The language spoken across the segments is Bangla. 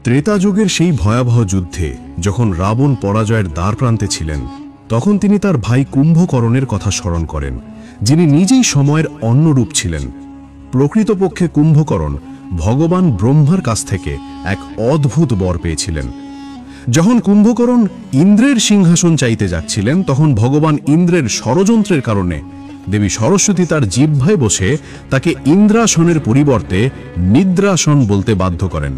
ত্রেতা যুগের সেই ভয়াবহ যুদ্ধে যখন রাবণ পরাজয়ের দ্বারপ্রান্তে ছিলেন, তখন তিনি তার ভাই কুম্ভকর্ণের কথা স্মরণ করেন, যিনি নিজেই সময়ের অন্য রূপ ছিলেন। প্রকৃতপক্ষে কুম্ভকর্ণ ভগবান ব্রহ্মার কাছ থেকে এক অদ্ভুত বর পেয়েছিলেন। যখন কুম্ভকর্ণ ইন্দ্রের সিংহাসন চাইতে যাচ্ছিলেন, তখন ভগবান ইন্দ্রের ষড়যন্ত্রের কারণে দেবী সরস্বতী তার জিহ্বায় বসে তাকে ইন্দ্রাসনের পরিবর্তে নিদ্রাসন বলতে বাধ্য করেন।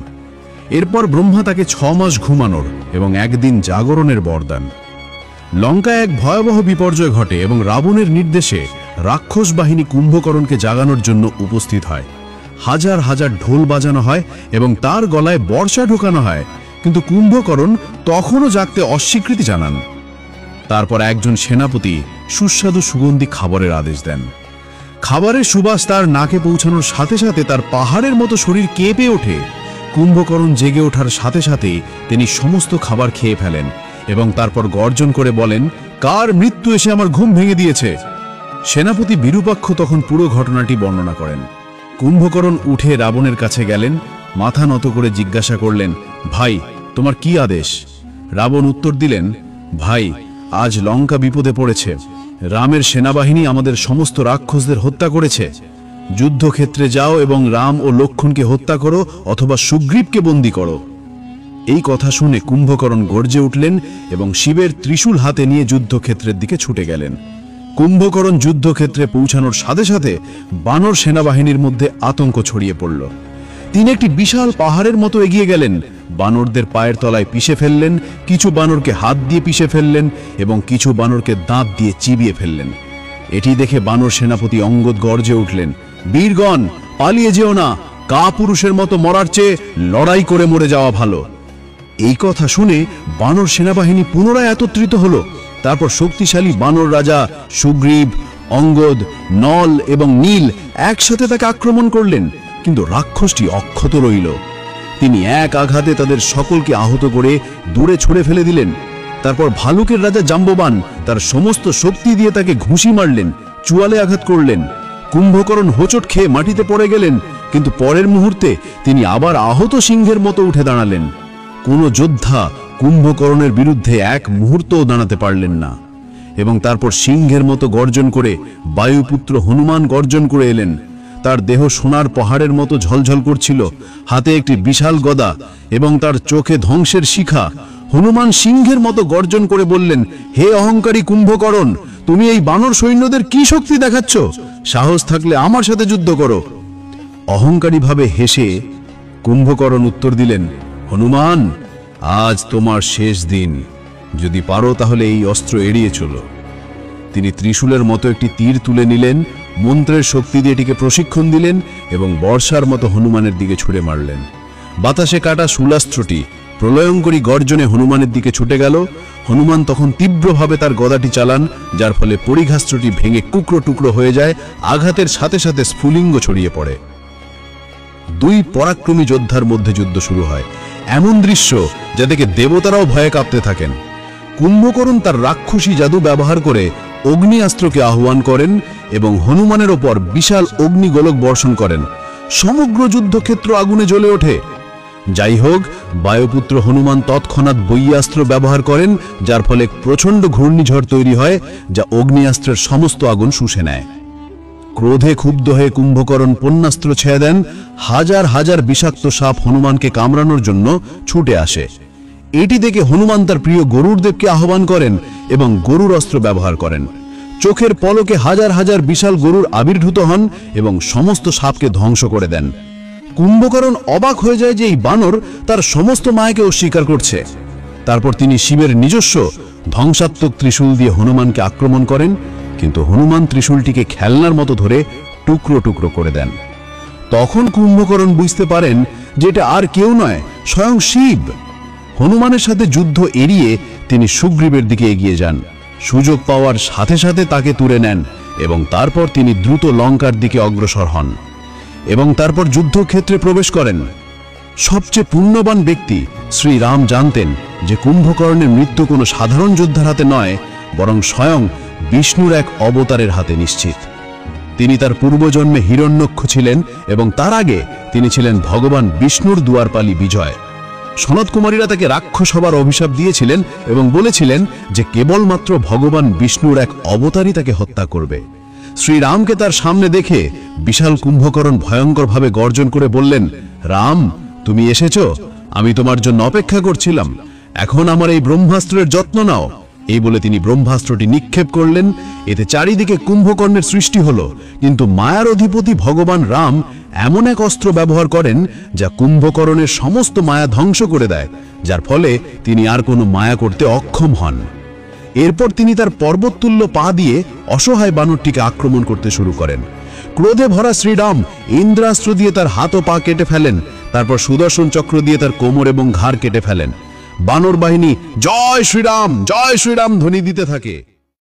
এরপর ব্রহ্মা তাকে 6 মাস ঘুমানোর এবং একদিন জাগরণের বর দেন। লঙ্কায় এক ভয়াবহ বিপর্যয় ঘটে এবং রাবণের নির্দেশে রাক্ষস বাহিনী কুম্ভকর্ণকে জাগানোর জন্য উপস্থিত হয়। হাজার হাজার ঢোল বাজানো হয় এবং তার গলায় বর্ষা ঢোকানো হয়, কিন্তু কুম্ভকর্ণ তখনও জাগতে অস্বীকৃতি জানান। তারপর একজন সেনাপতি সুস্বাদু সুগন্ধি খাবারের আদেশ দেন। খাবারের সুবাস তার নাকে পৌঁছানোর সাথে সাথে তার পাহাড়ের মতো শরীর কেঁপে ওঠে। কুম্ভকর্ণ জেগে ওঠার সাথে সাথে তিনি সমস্ত খাবার খেয়ে ফেলেন এবং তারপর গর্জন করে বলেন, কার মৃত্যু এসে আমার ঘুম ভেঙে দিয়েছে? সেনাপতি বিরূপাক্ষ তখন পুরো ঘটনাটি বর্ণনা করেন। কুম্ভকর্ণ উঠে রাবণের কাছে গেলেন, মাথা নত করে জিজ্ঞাসা করলেন, ভাই, তোমার কি আদেশ? রাবণ উত্তর দিলেন, ভাই, আজ লঙ্কা বিপদে পড়েছে। রামের সেনাবাহিনী আমাদের সমস্ত রাক্ষসদের হত্যা করেছে। যুদ্ধক্ষেত্রে যাও এবং রাম ও লক্ষ্মণকে হত্যা করো অথবা সুগ্রীবকে বন্দী করো। এই কথা শুনে কুম্ভকর্ণ গর্জে উঠলেন এবং শিবের ত্রিশূল হাতে নিয়ে যুদ্ধক্ষেত্রের দিকে ছুটে গেলেন। কুম্ভকর্ণ যুদ্ধক্ষেত্রে পৌঁছানোর সাথে সাথে বানর সেনাবাহিনীর মধ্যে আতঙ্ক ছড়িয়ে পড়ল। তিনি একটি বিশাল পাহাড়ের মতো এগিয়ে গেলেন, বানরদের পায়ের তলায় পিষে ফেললেন, কিছু বানরকে হাত দিয়ে পিষে ফেললেন এবং কিছু বানরকে দাঁত দিয়ে চিবিয়ে ফেললেন। এটি দেখে বানর সেনাপতি অঙ্গদ গর্জে উঠলেন, বীরগণ, পালিয়ে যেও না, কাপুরুষের মতো মরার চেয়ে লড়াই করে মরে যাওয়া ভালো। এই কথা শুনে বানর সেনাবাহিনী পুনরায় একত্রিত হল। তারপর শক্তিশালী বানর রাজা সুগ্রীব, অঙ্গদ, নল এবং নীল একসাথে তাকে আক্রমণ করলেন, কিন্তু রাক্ষসটি অক্ষত রইল। তিনি এক আঘাতে তাদের সকলকে আহত করে দূরে ছুঁড়ে ফেলে দিলেন। তারপর ভালুকের রাজা জাম্ববান তার সমস্ত শক্তি দিয়ে তাকে ঘুষি মারলেন, চুয়ালে আঘাত করলেন। কুম্ভকর্ণ হোঁচট খেয়ে মাটিতে পড়ে গেলেন, কিন্তু পরের মুহূর্তে তিনি আবার আহত সিংহের মতো উঠে দাঁড়ালেন। কোনো যোদ্ধা কুম্ভকর্ণের বিরুদ্ধে এক মুহূর্তও দাঁড়াতে পারলেন না। এবং তারপর সিংহের মতো গর্জন করে বায়ুপুত্র হনুমান গর্জন করে এলেন। তার দেহ সোনার পাহাড়ের মতো ঝলঝল করছিল, হাতে একটি বিশাল গদা এবং তার চোখে ধ্বংসের শিখা। হনুমান সিংহের মতো গর্জন করে বললেন, হে অহংকারী কুম্ভকর্ণ, তুমি এই বানর সৈন্যদের কি শক্তি দেখাচ্ছ? সাহস থাকলে আমার সাথে যুদ্ধ করো। অহংকারীভাবে হেসে কুম্ভকর্ণ উত্তর দিলেন, হনুমান, আজ তোমার শেষ দিন। যদি পারো তাহলে এই অস্ত্র এড়িয়ে চলো। তিনি ত্রিশূলের মতো একটি তীর তুলে নিলেন, মন্ত্রের শক্তি দিয়ে এটিকে প্রশিক্ষণ দিলেন এবং বর্ষার মতো হনুমানের দিকে ছুড়ে মারলেন। বাতাসে কাটা শূলাস্ত্রটি প্রলয়ঙ্করী গর্জনে হনুমানের দিকে ছুটে গেল। হনুমান তখন তীব্রভাবে তার গদাটি চালান, যার ফলে পরিঘাস্ত্রটি ভেঙে টুকরো টুকরো হয়ে যায়। আঘাতের সাথে সাথে স্ফুলিঙ্গ ছড়িয়ে পড়ে। দুই পরাক্রমী যোদ্ধার মধ্যে যুদ্ধ শুরু হয়। এমন দৃশ্য যা দেখে দেবতারাও ভয়ে কাঁপতে থাকেন। কুম্ভকর্ণ তার রাক্ষসী জাদু ব্যবহার করে অগ্নিয়াস্ত্রকে আহ্বান করেন এবং হনুমানের ওপর বিশাল অগ্নিগোলক বর্ষণ করেন। সমগ্র যুদ্ধক্ষেত্র আগুনে জ্বলে ওঠে। যাই হোক, বায়ুপুত্র হনুমান তৎক্ষণাৎ বৈয়াস্ত্র ব্যবহার করেন, যার ফলে প্রচণ্ড ঘূর্ণিঝড় তৈরি হয়, যা অগ্নিয়াস্ত্রের সমস্ত আগুন শুষে নেয়। ক্রোধে ক্ষুব্ধ হয়ে কুম্ভকর্ণ পণ্যাস্ত্র ছেড়ে দেন। হাজার হাজার বিষাক্ত সাপ হনুমানকে কামড়ানোর জন্য ছুটে আসে। এটি দেখে হনুমান তার প্রিয় গরুর দেবকে আহ্বান করেন এবং গরুর অস্ত্র ব্যবহার করেন। চোখের পলকে হাজার হাজার বিশাল গরুর আবির্ভূত হন এবং সমস্ত সাপকে ধ্বংস করে দেন। কুম্ভকর্ণ অবাক হয়ে যায় যে এই বানর তার সমস্ত মায়াকে অস্বীকার করছে। তারপর তিনি শিবের নিজস্ব ধ্বংসাত্মক ত্রিশূল দিয়ে হনুমানকে আক্রমণ করেন, কিন্তু হনুমান ত্রিশূলটিকে খেলনার মতো ধরে টুকরো টুকরো করে দেন। তখন কুম্ভকর্ণ বুঝতে পারেন যে এটা আর কেউ নয়, স্বয়ং শিব। হনুমানের সাথে যুদ্ধ এড়িয়ে তিনি সুগ্রীবের দিকে এগিয়ে যান। সুযোগ পাওয়ার সাথে সাথে তাকে তুলে নেন এবং তারপর তিনি দ্রুত লঙ্কার দিকে অগ্রসর হন এবং তারপর যুদ্ধক্ষেত্রে প্রবেশ করেন। সবচেয়ে পুণ্যবান ব্যক্তি শ্রীরাম জানতেন যে কুম্ভকর্ণের মৃত্যু কোনো সাধারণ যোদ্ধার হাতে নয়, বরং স্বয়ং বিষ্ণুর এক অবতারের হাতে নিশ্চিত। তিনি তার পূর্বজন্মে হিরণ্যক্ষ ছিলেন এবং তার আগে তিনি ছিলেন ভগবান বিষ্ণুর দুয়ারপালি বিজয়। সনৎ কুমারীরা তাকে রাক্ষস হবার অভিশাপ দিয়েছিলেন এবং বলেছিলেন যে কেবলমাত্র ভগবান বিষ্ণুর এক অবতারই তাকে হত্যা করবে। শ্রীরামকে তার সামনে দেখে বিশাল কুম্ভকরণ ভয়ঙ্করভাবে গর্জন করে বললেন, রাম, তুমি এসেছ, আমি তোমার জন্য অপেক্ষা করছিলাম, এখন আমার এই ব্রহ্মাস্ত্রের যত্ন নাও। এই বলে তিনি ব্রহ্মাস্ত্রটি নিক্ষেপ করলেন। এতে চারিদিকে কুম্ভকর্ণের সৃষ্টি হলো, কিন্তু মায়ার অধিপতি ভগবান রাম এমন এক অস্ত্র ব্যবহার করেন যা কুম্ভকর্ণের সমস্ত মায়া ধ্বংস করে দেয়, যার ফলে তিনি আর কোনো মায়া করতে অক্ষম হন। এরপর তিনি তার পর্বততুল্য পা দিয়ে অসহায় বানরটিকে আক্রমণ করতে শুরু করেন। ক্রোধে ভরা শ্রীরাম ইন্দ্রাস্ত্র দিয়ে তার হাত ও পা কেটে ফেলেন, তারপর সুদর্শন চক্র দিয়ে তার কোমর এবং ঘাড় কেটে ফেলেন। বানর বাহিনী জয় শ্রীরাম ধ্বনি দিতে থাকে।